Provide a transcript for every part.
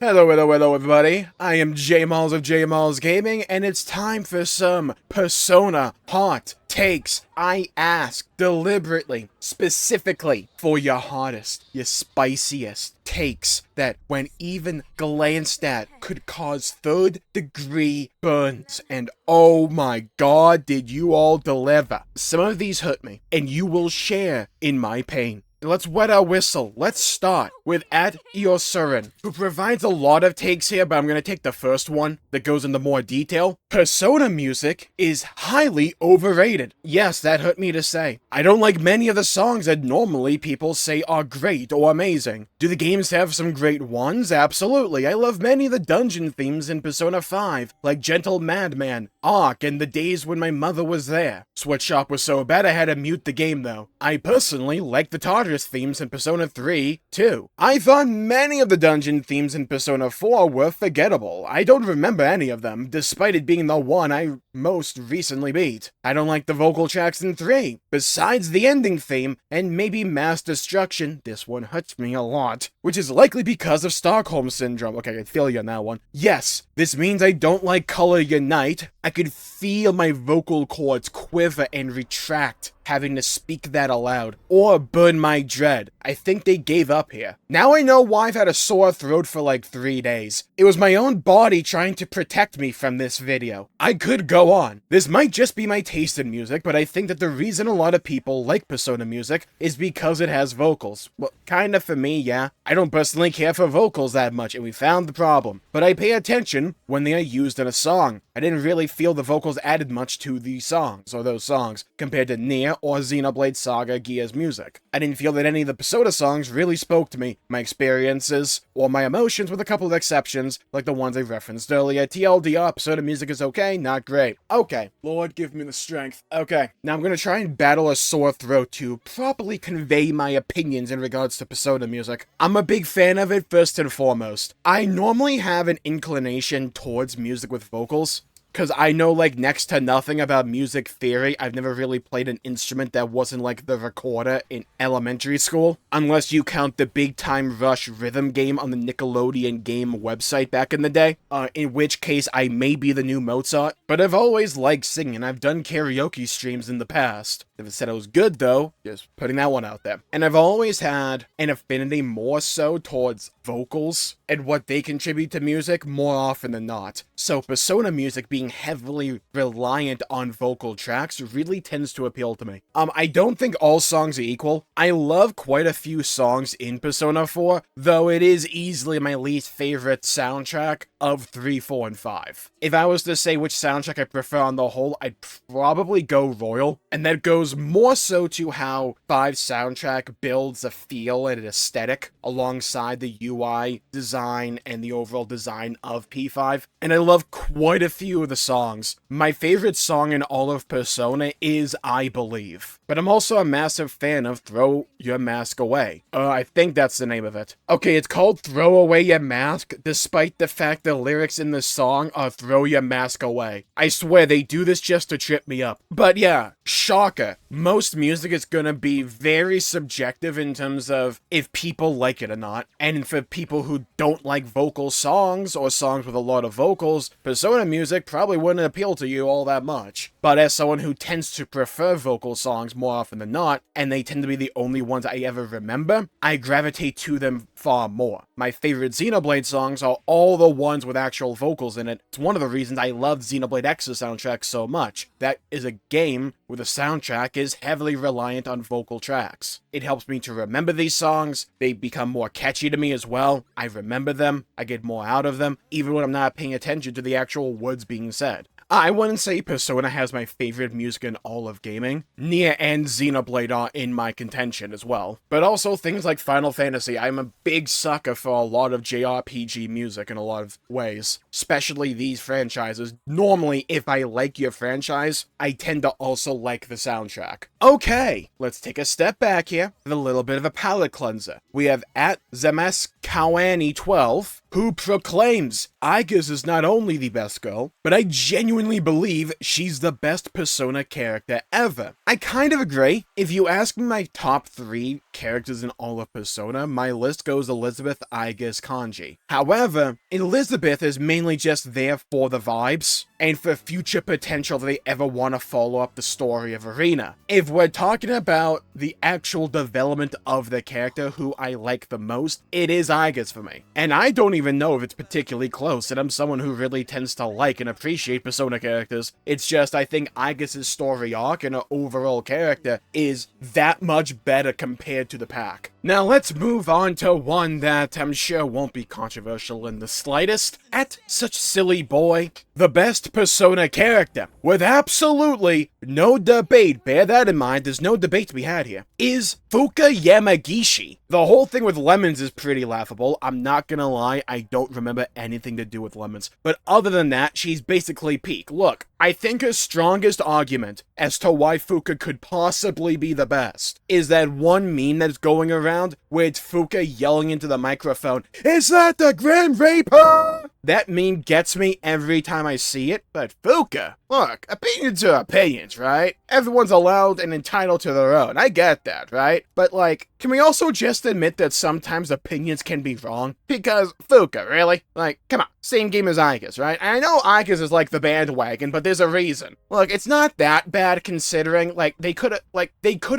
Hello, everybody. I am Jmulls of Jmulls Gaming, and it's time for some Persona hot takes. I ask deliberately, specifically, for your hottest, your spiciest takes that, when even glanced at, could cause third-degree burns. And oh my god, did you all deliver. Some of these hurt me, and you will share in my pain. Let's wet our whistle. Let's start with ATROCIOUS, who provides a lot of takes here, but I'm going to take the first one that goes into more detail. Persona music is highly overrated. Yes, that hurt me to say. I don't like many of the songs that normally people say are great or amazing. Do the games have some great ones? Absolutely. I love many of the dungeon themes in Persona 5, like Gentle Madman, Arc, and The Days When My Mother Was There. Sweatshop was so bad I had to mute the game though. I personally like the TARDIS themes in Persona 3, too. I thought many of the dungeon themes in Persona 4 were forgettable. I don't remember any of them, despite it being the one I most recently beat. I don't like the vocal tracks in 3, besides the ending theme, and maybe Mass Destruction. This one hurts me a lot, which is likely because of Stockholm Syndrome. Okay, I feel you on that one. Yes, this means I don't like Color Unite. I could feel my vocal cords quiver and retract having to speak that aloud, or Burn My Dread. I think they gave up here. Now I know why I've had a sore throat for like 3 days. It was my own body trying to protect me from this video. I could go on. This might just be my taste in music, but I think that the reason a lot of people like Persona music is because it has vocals. Well, kinda for me, yeah. I don't personally care for vocals that much, and we found the problem. But I pay attention when they are used in a song. I didn't really feel the vocals added much to the songs, or those songs, compared to Nier or Xenoblade Saga Gears music. I didn't feel that any of the Persona songs really spoke to me, my experiences, or my emotions, with a couple of exceptions, like the ones I referenced earlier. TLDR, Persona music is okay, not great. Okay, Lord give me the strength. Okay, now I'm gonna try and battle a sore throat to properly convey my opinions in regards to Persona music. I'm a big fan of it first and foremost. I normally have an inclination towards music with vocals, because I know, like, next to nothing about music theory. I've never really played an instrument that wasn't, like, the recorder in elementary school. Unless you count the Big Time Rush rhythm game on the Nickelodeon game website back in the day. In which case, I may be the new Mozart. But I've always liked singing. I've done karaoke streams in the past. Never said I was good, though. Just putting that one out there. And I've always had an affinity more so towards vocals and what they contribute to music more often than not. So Persona music being heavily reliant on vocal tracks really tends to appeal to me. I don't think all songs are equal. I love quite a few songs in Persona 4, though it is easily my least favorite soundtrack of 3, 4, and 5. If I was to say which soundtrack I prefer on the whole, I'd probably go Royal, and that goes more so to how 5's soundtrack builds a feel and an aesthetic alongside the UI design and the overall design of P5. And I love quite a few of the songs. My favorite song in all of Persona is I Believe. But I'm also a massive fan of Throw Your Mask Away. I think that's the name of it. Okay, it's called Throw Away Your Mask, despite the fact the lyrics in the song are Throw Your Mask Away. I swear they do this just to trip me up. But yeah, shocker. Most music is gonna be very subjective in terms of if people like it or not. And for people who don't like vocal songs or songs with a lot of vocals, Persona music probably wouldn't appeal to you all that much. But as someone who tends to prefer vocal songs more often than not, and they tend to be the only ones I ever remember, I gravitate to them far more. My favorite Xenoblade songs are all the ones with actual vocals in it. It's one of the reasons I love Xenoblade X's soundtrack so much. That is a game where the soundtrack is heavily reliant on vocal tracks. It helps me to remember these songs. They become more catchy to me as well. I remember them. I get more out of them, even when I'm not paying attention to the actual words being said. I wouldn't say Persona has my favorite music in all of gaming. Nier and Xenoblade are in my contention as well. But also things like Final Fantasy. I'm a big sucker for a lot of JRPG music in a lot of ways. Especially these franchises. Normally, if I like your franchise, I tend to also like the soundtrack. Okay, let's take a step back here with a little bit of a palate cleanser. We have at Zemes Kawani 12, who proclaims Aigis is not only the best girl, but I genuinely believe she's the best Persona character ever. I kind of agree. If you ask me my top 3 characters in all of Persona, my list goes Elizabeth, Aigis, Kanji. However, Elizabeth is mainly just there for the vibes, and for future potential if they ever want to follow up the story of Arena. If we're talking about the actual development of the character who I like the most, it is Aigis for me. And I don't even know if it's particularly close, and I'm someone who really tends to like and appreciate Persona characters. It's just I think Aigis' story arc and her overall character is that much better compared to the pack. Now let's move on to one that I'm sure won't be controversial in the slightest. At such silly boy, the best Persona character, with absolutely no debate, bear that in mind, there's no debate to be had here, is Fuka Yamagishi. The whole thing with Lemons is pretty laughable. I'm not gonna lie, I don't remember anything to do with Lemons. But other than that, she's basically peak. Look, I think her strongest argument as to why Fuka could possibly be the best is that one meme that's going around where it's Fuka yelling into the microphone, "Is that the Grim Reaper?" That meme gets me every time I see it, but Fuka, look, opinions are opinions, right? Everyone's allowed and entitled to their own. I get that, right? But like, can we also just admit that sometimes opinions can be wrong? Because Fuka, really? Like, come on, same game as Aigis, right? And I know Aigis is like the bandwagon, but there's a reason. Look, it's not that bad considering, like, they could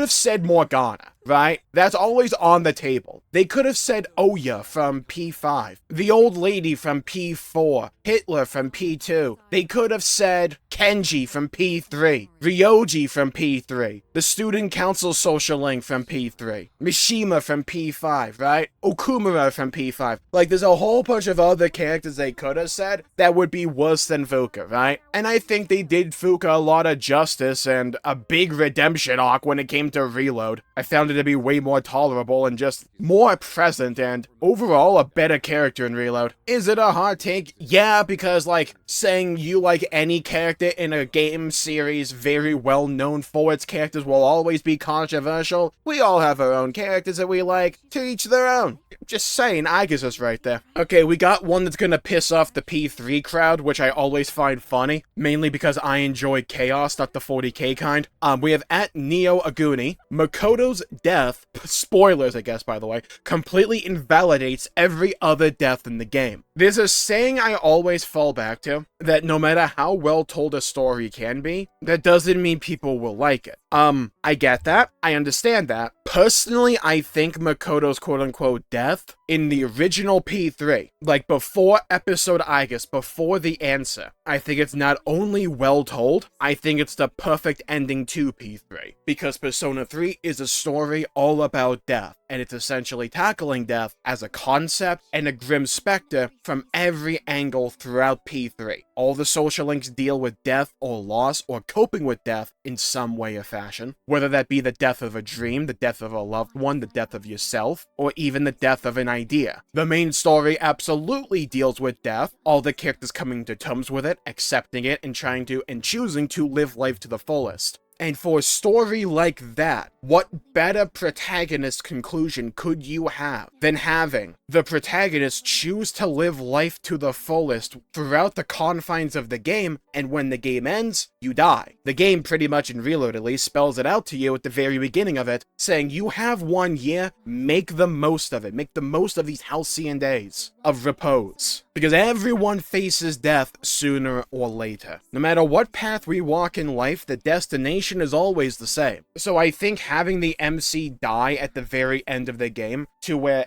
have said Morgana, right? That's always on the table. They could have said Oya from P5, the old lady from P4, Hitler from P2. They could have said Kenji from P3, Ryoji from P3, the student council social link from P3, Mishima from P5, right? Okumura from P5. Like, there's a whole bunch of other characters they could have said that would be worse than Fuka, right? And I think they did Fuka a lot of justice and a big redemption arc when it came to Reload. I found it to be way more tolerable and just more present and overall a better character in Reload. Is it a hard take? Yeah, because like saying you like any character in a game series very well known for its characters will always be controversial. We all have our own characters that we like, to each their own. Just saying, Aigis is right there. Okay, we got one that's gonna piss off the P3 crowd, which I always find funny, mainly because I enjoy chaos, not the 40k kind. We have at Neo Aguni, Makoto's death, spoilers I guess by the way, completely invalidates every other death in the game. There's a saying I always fall back to, that no matter how well told a story can be, that doesn't mean people will like it. I get that, I understand that. Personally, I think Makoto's quote-unquote death in the original P3, like before episode Aigis, before the answer, I think it's not only well told, I think it's the perfect ending to P3. Because Persona 3 is a story all about death, and it's essentially tackling death as a concept and a grim specter from every angle throughout P3. All the social links deal with death or loss or coping with death in some way or fashion, whether that be the death of a dream, the death of a loved one, the death of yourself, or even the death of an idea. The main story absolutely deals with death, all the characters coming to terms with it, accepting it, and choosing to live life to the fullest. And for a story like that, what better protagonist conclusion could you have than having the protagonist choose to live life to the fullest throughout the confines of the game, and when the game ends, you die. The game pretty much, in Reload at least, spells it out to you at the very beginning of it, saying you have 1 year, make the most of it. Make the most of these halcyon days of repose. Because everyone faces death sooner or later. No matter what path we walk in life, the destination is always the same. So I think having the MC die at the very end of the game, to where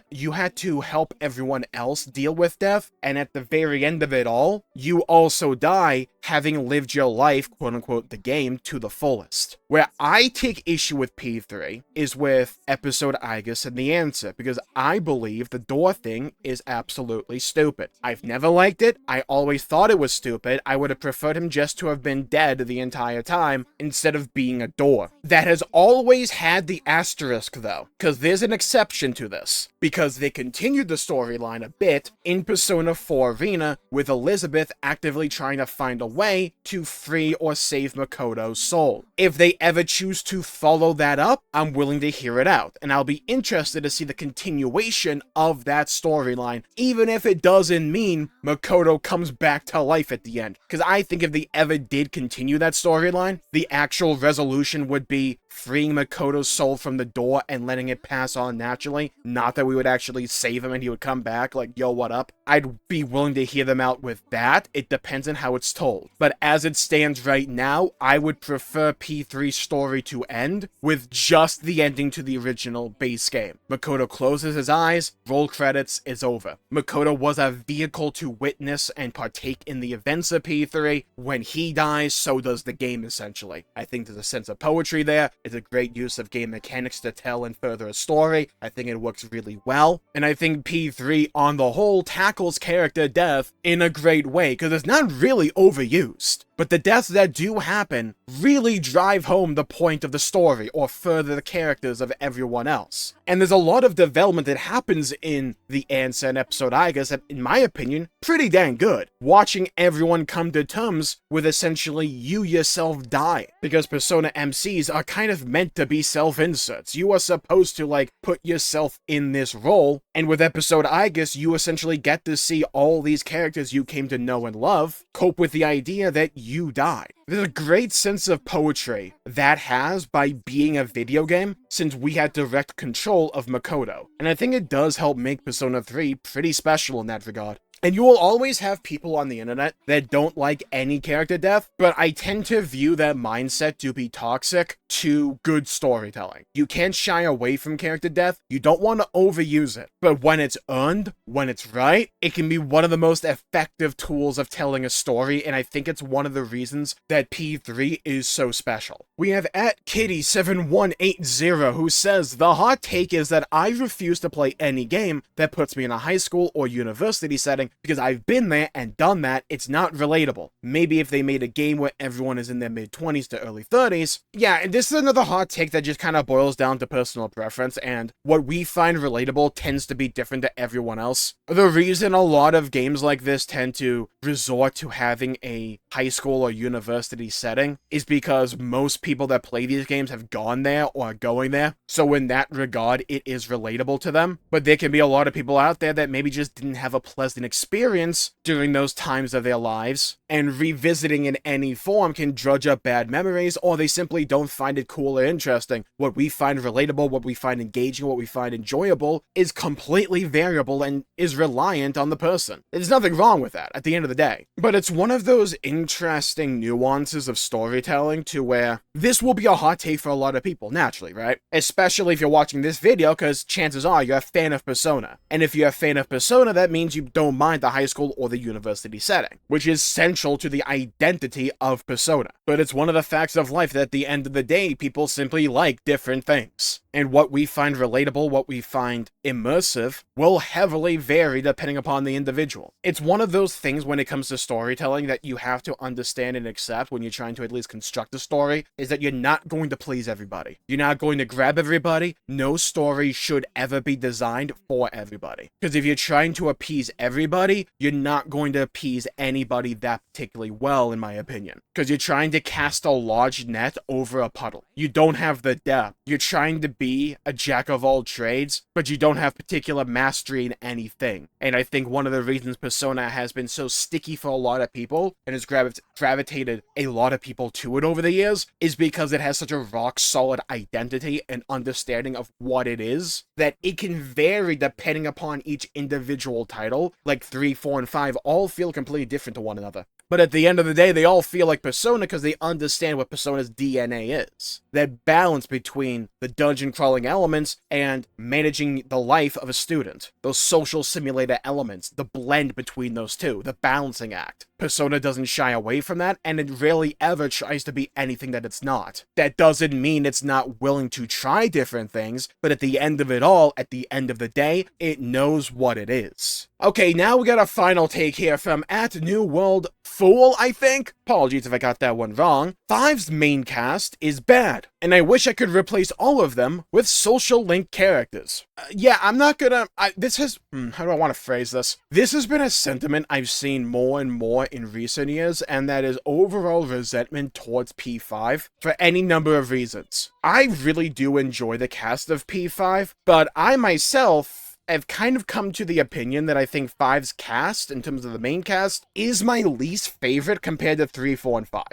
you had to help everyone else deal with death, and at the very end of it all, you also die, having lived your life, quote-unquote, the game, to the fullest. Where I take issue with P3 is with episode Aigis and the answer, because I believe the door thing is absolutely stupid. I've never liked it, I always thought it was stupid, I would have preferred him just to have been dead the entire time, instead of being a door. That has always had the asterisk though, because there's an exception to this. because they continued the storyline a bit in Persona 4 Arena, with Elizabeth actively trying to find a way to free or save Makoto's soul. If they ever choose to follow that up, I'm willing to hear it out, and I'll be interested to see the continuation of that storyline, even if it doesn't mean Makoto comes back to life at the end. Because I think if they ever did continue that storyline, the actual resolution would be freeing Makoto's soul from the door and letting it pass on naturally. Not that we would actually save him and he would come back like, yo, what up? I'd be willing to hear them out with that. It depends on how it's told. But as it stands right now, I would prefer P3's story to end with just the ending to the original base game. Makoto closes his eyes, roll credits, it's over. Makoto was a vehicle to witness and partake in the events of P3. When he dies, so does the game, essentially. I think there's a sense of poetry there. It's a great use of game mechanics to tell and further a story. I think it works really well. And I think P3, on the whole, tackles character death in a great way, because it's not really overused. But the deaths that do happen really drive home the point of the story, or further the characters of everyone else. And there's a lot of development that happens in the Ansem episode, I guess, that, in my opinion, pretty dang good. Watching everyone come to terms with essentially you yourself die. Because Persona MCs are kind of meant to be self-inserts. You are supposed to, like, put yourself in this role. And with episode I guess, you essentially get to see all these characters you came to know and love cope with the idea that you died. There's a great sense of poetry that has by being a video game, since we had direct control of Makoto. And I think it does help make Persona 3 pretty special in that regard. And you will always have people on the internet that don't like any character death, but I tend to view that mindset to be toxic to good storytelling. You can't shy away from character death, you don't want to overuse it, but when it's earned, when it's right, it can be one of the most effective tools of telling a story, and I think it's one of the reasons that P3 is so special. We have @Kitty7180 who says, the hot take is that I refuse to play any game that puts me in a high school or university setting because I've been there and done that. It's not relatable. Maybe if they made a game where everyone is in their mid-20s to early 30s. Yeah, and this is another hot take that just kind of boils down to personal preference, and what we find relatable tends to be different to everyone else. The reason a lot of games like this tend to resort to having a high school or university setting is because most people that play these games have gone there or are going there. So in that regard, it is relatable to them. But there can be a lot of people out there that maybe just didn't have a pleasant experience during those times of their lives, and revisiting in any form can drudge up bad memories, or they simply don't find it cool or interesting. What we find relatable, what we find engaging, what we find enjoyable is completely variable and is reliant on the person. There's nothing wrong with that at the end of the day. But it's one of those interesting nuances of storytelling to where this will be a hot take for a lot of people, naturally, right? Especially if you're watching this video, because chances are you're a fan of Persona. And if you're a fan of Persona, that means you don't mind the high school or the university setting, which is central to the identity of Persona. But it's one of the facts of life that at the end of the day, people simply like different things. And what we find relatable, what we find immersive, will heavily vary depending upon the individual. It's one of those things when it comes to storytelling that you have to understand and accept when you're trying to at least construct a story, is that you're not going to please everybody. You're not going to grab everybody. No story should ever be designed for everybody. Because if you're trying to appease everybody, you're not going to appease anybody that particularly well, in my opinion. Because you're trying to cast a large net over a puddle. You don't have the depth. You're trying to be a jack of all trades, but you don't have particular mastery in anything. And I think one of the reasons Persona has been so sticky for a lot of people, and has gravitated a lot of people to it over the years, is because it has such a rock-solid identity and understanding of what it is, that it can vary depending upon each individual title. Like 3, 4, and 5 all feel completely different to one another. But at the end of the day, they all feel like Persona because they understand what Persona's DNA is. That balance between the dungeon crawling elements and managing the life of a student. Those social simulator elements, the blend between those two, the balancing act. Persona doesn't shy away from that, and it rarely ever tries to be anything that it's not. That doesn't mean it's not willing to try different things, but at the end of it all, at the end of the day, it knows what it is. Okay, now we got a final take here from @NewWorldFool, I think. Apologies if I got that one wrong. 5's main cast is bad, and I wish I could replace all of them with social link characters. Yeah, I'm not gonna... this has... how do I want to phrase this? This has been a sentiment I've seen more and more in recent years, and that is overall resentment towards P5 for any number of reasons. I really do enjoy the cast of P5, but I myself... I've kind of come to the opinion that I think 5's cast, in terms of the main cast, is my least favorite compared to 3, 4, and 5.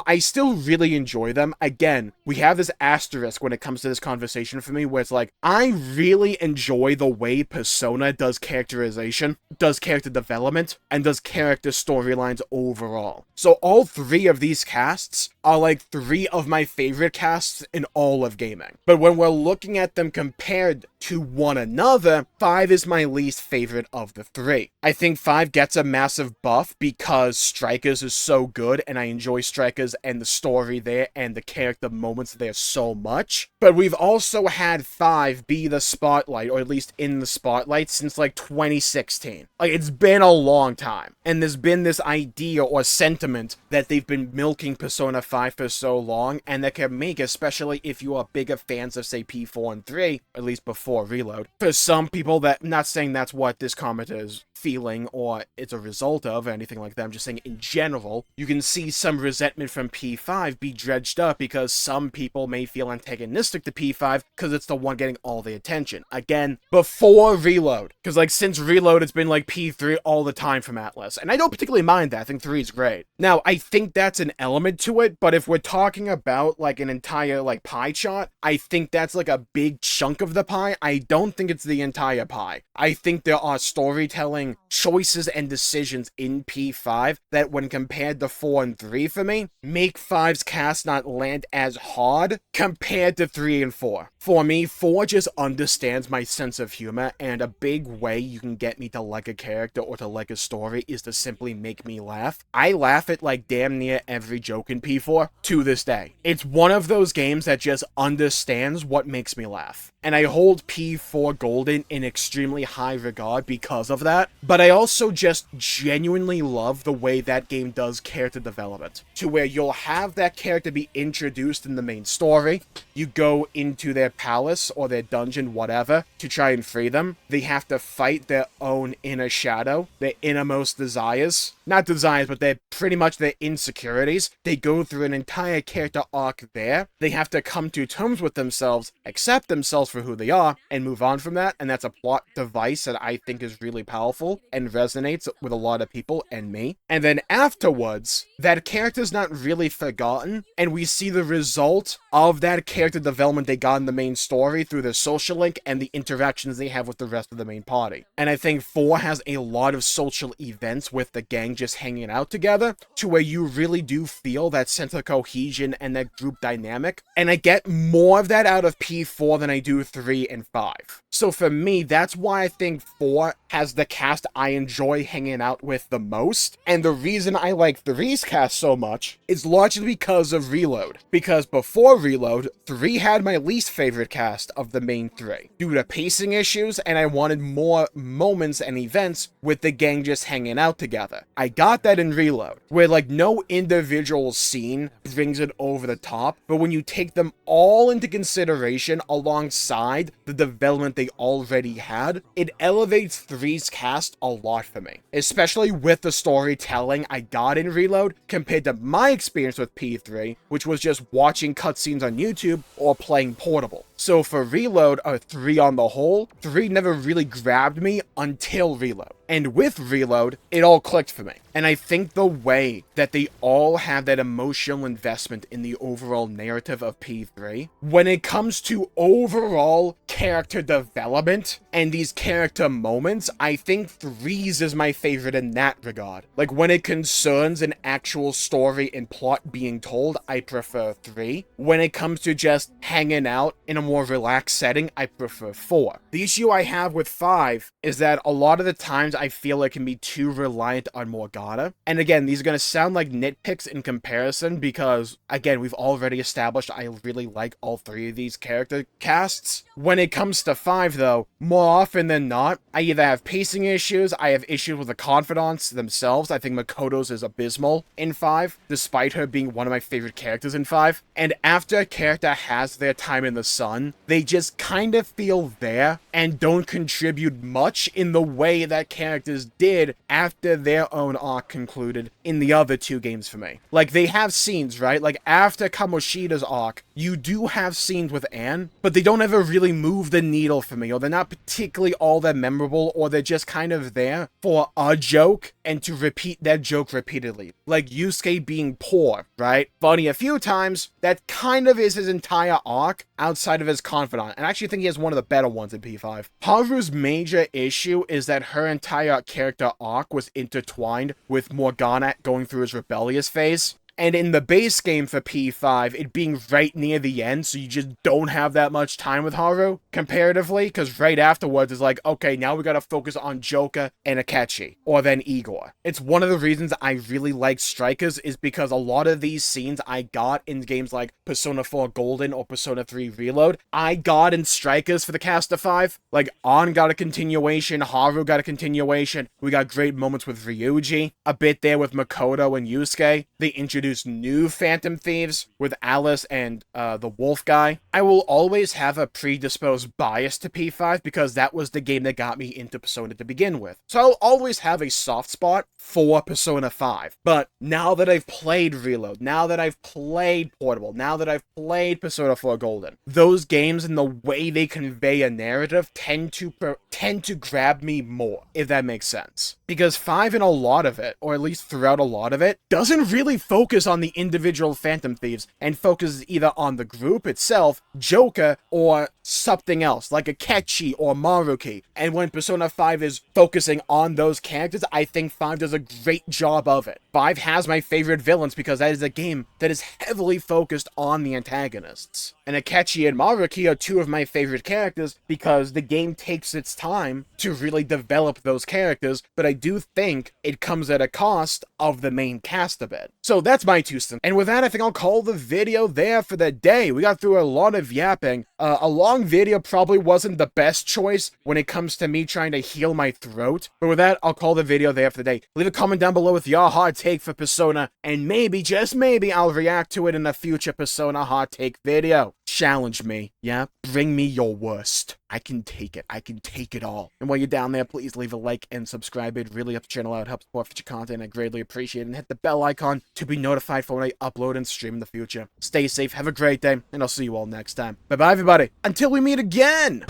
I still really enjoy them. Again, we have this asterisk when it comes to this conversation for me, where it's like, I really enjoy the way Persona does characterization, does character development, and does character storylines overall. So all 3 of these casts are like 3 of my favorite casts in all of gaming. But when we're looking at them compared to one another, 5 is my least favorite of the 3. I think 5 gets a massive buff because Strikers is so good, and I enjoy Strikers and the story there and the character moments there so much. But we've also had 5 be the spotlight, or at least in the spotlight, since like 2016. Like, it's been a long time. And there's been this idea or sentiment that they've been milking Persona 5 for so long, and that can make, especially if you are bigger fans of, say, P4 and 3, at least before Reload, for some people that, not saying that's what this comment is feeling or it's a result of or anything like that, I'm just saying in general, you can see some resentment from P5 be dredged up because some people may feel antagonistic to P5 because it's the one getting all the attention. Again, before Reload, because like since Reload it's been like P3 all the time from Atlas, and I don't particularly mind that. I think 3 is great. Now, I think that's an element to it, but if we're talking about like an entire like pie chart, I think that's like a big chunk of the pie. I don't think it's the entire pie. I think there are storytelling choices and decisions in P5 that, when compared to 4 and 3 for me, make 5's cast not land as hard compared to 3 and 4. For me, 4 just understands my sense of humor, and a big way you can get me to like a character or to like a story is to simply make me laugh. I laugh at like damn near every joke in P4 to this day. It's one of those games that just understands what makes me laugh. And I hold P4 Golden in extremely high regard because of that. But I also just genuinely love the way that game does character development, to where you'll have that character be introduced in the main story. You go into their palace or their dungeon, whatever, to try and free them. They have to fight their own inner shadow, their innermost desires. Not desires, but they're pretty much their insecurities. They go through an entire character arc there. They have to come to terms with themselves, accept themselves for who they are, and move on from that. And that's a plot device that I think is really powerful and resonates with a lot of people and me. And then afterwards, that character's not really forgotten, and we see the result of that character development they got in the main story through the social link and the interactions they have with the rest of the main party. And I think 4 has a lot of social events with the gang just hanging out together, to where you really do feel that sense of cohesion and that group dynamic. And I get more of that out of P4 than I do 3 and 5. So for me, that's why I think 4 has the cast I enjoy hanging out with the most. And the reason I like 3's cast so much is largely because of Reload. Because before Reload, 3 had my least favorite cast of the main 3, due to pacing issues, and I wanted more moments and events with the gang just hanging out together. I got that in Reload, where like no individual scene brings it over the top, but when you take them all into consideration alongside the development they already had, it elevates 3's cast a lot for me, especially with the storytelling I got in Reload compared to my experience with P3, which was just watching cutscenes on YouTube or playing Portable. So for Reload, or 3 on the whole, 3 never really grabbed me until Reload. And with Reload, it all clicked for me. And I think the way that they all have that emotional investment in the overall narrative of P3, when it comes to overall character development and these character moments, I think 3's is my favorite in that regard. Like, when it concerns an actual story and plot being told, I prefer 3. When it comes to just hanging out in a more relaxed setting, I prefer 4. The issue I have with 5 is that a lot of the times I feel it can be too reliant on Morgana. And again, these are going to sound like nitpicks in comparison because, again, we've already established I really like all three of these character casts. When it comes to 5, though, more often than not, I either have pacing issues, I have issues with the confidants themselves. I think Makoto's is abysmal in 5, despite her being one of my favorite characters in 5. And after a character has their time in the sun, they just kind of feel there and don't contribute much in the way that characters did after their own arc concluded in the other 2 games for me. Like, they have scenes, right? Like, after Kamoshida's arc, you do have scenes with Anne, but they don't ever really move the needle for me, or they're not particularly all that memorable, or they're just kind of there for a joke and to repeat that joke repeatedly. Like Yusuke being poor, right? Funny a few times, that kind of is his entire arc outside of his confidant, and I actually think he has one of the better ones in P5. Haru's major issue is that her entire character arc was intertwined with Morgana going through his rebellious phase. And in the base game for P5, it being right near the end, so you just don't have that much time with Haru, comparatively, because right afterwards it's like, okay, now we gotta focus on Joka and Akechi, or then Igor. It's one of the reasons I really like Strikers, is because a lot of these scenes I got in games like Persona 4 Golden or Persona 3 Reload, I got in Strikers for the cast of 5. Like, An got a continuation, Haru got a continuation, we got great moments with Ryuji, a bit there with Makoto and Yusuke, they introduced new Phantom Thieves with Alice and the Wolf guy. I will always have a predisposed bias to P5 because that was the game that got me into Persona to begin with. So I'll always have a soft spot for Persona 5. But now that I've played Reload, now that I've played Portable, now that I've played Persona 4 Golden, those games and the way they convey a narrative tend to grab me more, if that makes sense. Because 5 in a lot of it, or at least throughout a lot of it, doesn't really focus on the individual Phantom Thieves and focuses either on the group itself, Joka, or something else, like Akechi or Maruki. And when Persona 5 is focusing on those characters, I think 5 does a great job of it. 5 has my favorite villains because that is a game that is heavily focused on the antagonists. And Akechi and Maruki are 2 of my favorite characters because the game takes its time to really develop those characters, but I do think it comes at a cost of the main cast a bit. So that's my 2 cents. And with that, I think I'll call the video there for the day. We got through a lot of yapping. A long video probably wasn't the best choice when it comes to me trying to heal my throat. But with that, I'll call the video there for the day. Leave a comment down below with your hot take for Persona, and maybe, just maybe, I'll react to it in a future Persona hot take video. Challenge me, yeah? Bring me your worst. I can take it. I can take it all. And while you're down there, please leave a like and subscribe. It really helps the channel out, helps support future content. I greatly appreciate it. And hit the bell icon to be notified for when I upload and stream in the future. Stay safe, have a great day, and I'll see you all next time. Bye-bye, everybody. Until we meet again!